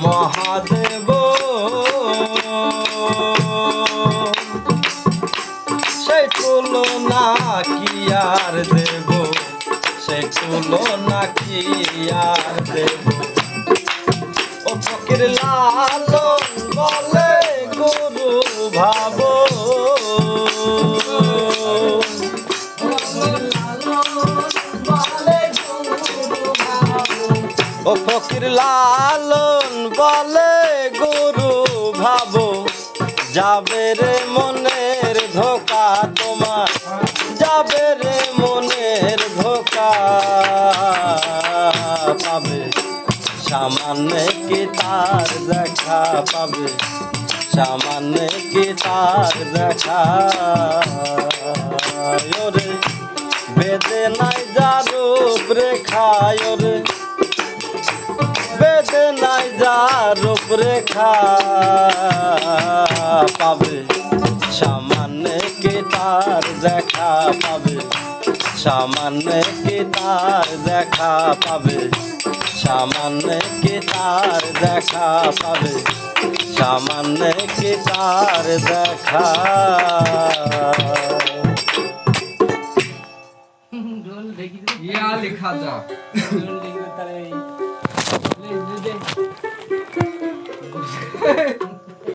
মহাদেব সেই তুলনা কি আর দেব, সেই তুলনা কি আর দেব। ও ফকির লালন বলে গুরু ভাব, ও ফকির লালন বলে গুরু ভাবো, যাবে রে মনের ধোকা তোমার, যাবে রে মনের ধোকা। পাবে সামান্য কি তার দেখা, পাবে সামান্য কি তার দেখা। ওরে বেদে নাই যার রূপ রেখায়, ওরে বেদে নাই যার রূপ রেখা। পাবে সামান্য কি তার দেখা, পাবে সামান্য কি তার দেখা, পাবে সামান্য কি তার দেখা, পাবে সামান্য কি তার দেখা। ইয়া লেখা যা ढोल